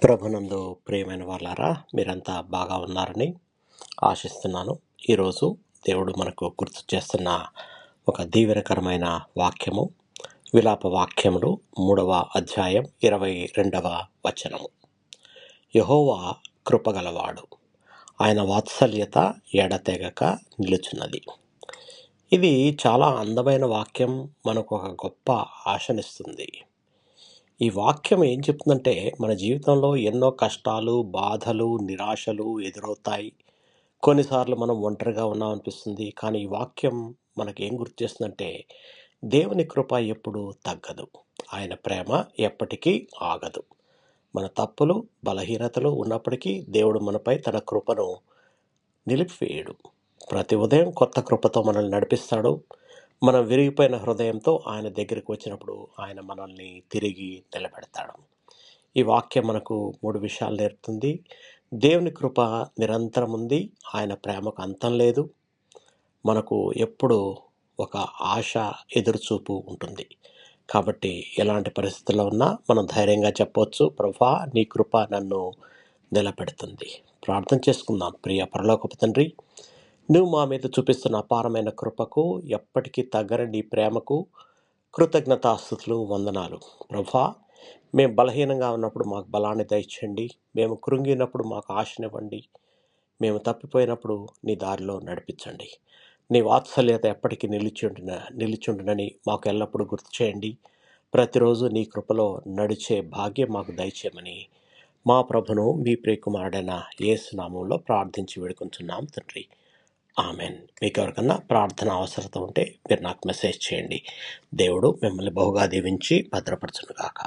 ప్రభునందు ప్రియమైన వాళ్ళారా, మీరంతా బాగా ఉన్నారని ఆశిస్తున్నాను. ఈరోజు దేవుడు మనకు గుర్తు చేస్తున్న ఒక దీవెనకరమైన వాక్యము, విలాప వాక్యములు 3వ అధ్యాయం 22వ వచనము. యెహోవా కృపగలవాడు, ఆయన వాత్సల్యత ఎడతెగక నిలుచున్నది. ఇది చాలా అందమైన వాక్యం, మనకు ఒక గొప్ప ఆశనిస్తుంది. ఈ వాక్యం ఏం చెప్తుందంటే, మన జీవితంలో ఎన్నో కష్టాలు, బాధలు, నిరాశలు ఎదురవుతాయి. కొన్నిసార్లు మనం ఒంటరిగా ఉన్నామనిపిస్తుంది. కానీ ఈ వాక్యం మనకేం గుర్తు చేస్తుందంటే, దేవుని కృప ఎప్పుడూ తగ్గదు. ఆయన ప్రేమ ఎప్పటికీ ఆగదు. మన తప్పులు, బలహీనతలు ఉన్నప్పటికీ దేవుడు మనపై తన కృపను నిలిపివేయడు. ప్రతి ఉదయం కొత్త కృపతో మనల్ని నడిపిస్తాడు. మనం విరిగిపోయిన హృదయంతో ఆయన దగ్గరికి వచ్చినప్పుడు ఆయన మనల్ని తిరిగి నిలబెడతాడు. ఈ వాక్యం మనకు 3 విషయాలు నేర్పుతుంది. దేవుని కృప నిరంతరం ఉంది. ఆయన ప్రేమకు అంతం లేదు. మనకు ఎప్పుడు ఒక ఆశ, ఎదురుచూపు ఉంటుంది. కాబట్టి ఎలాంటి పరిస్థితుల్లో ఉన్నా మనం ధైర్యంగా చెప్పవచ్చు, ప్రభువా నీ కృప నన్ను నిలబెడుతుంది. ప్రార్థన చేసుకుందాం. ప్రియ పరలోకపు తండ్రి, నువ్వు మా మీద చూపిస్తున్న అపారమైన కృపకు, ఎప్పటికీ తగ్గని నీ ప్రేమకు కృతజ్ఞతాస్తుతులు, వందనాలు. ప్రభువా, మేము బలహీనంగా ఉన్నప్పుడు మాకు బలాన్ని దయచేయండి. మేము కృంగినప్పుడు మాకు ఆశనివ్వండి. మేము తప్పిపోయినప్పుడు నీ దారిలో నడిపించండి. నీ వాత్సల్యత ఎప్పటికీ నిలిచుండునని మాకు ఎల్లప్పుడూ గుర్తు చేయండి. ప్రతిరోజు నీ కృపలో నడిచే భాగ్యం మాకు దయచేయమని మా ప్రభును మీ ప్రియకుమారుడైన యేసు నామములో ప్రార్థించి వేడుకుంటున్నాం తండ్రి. ఆమెన్. మీకు ఎవరికన్నా ప్రార్థన అవసరత ఉంటే మీరు నాకు మెసేజ్ చేయండి. దేవుడు మిమ్మల్ని బహుగా దీవించి భద్రపరచును గాక.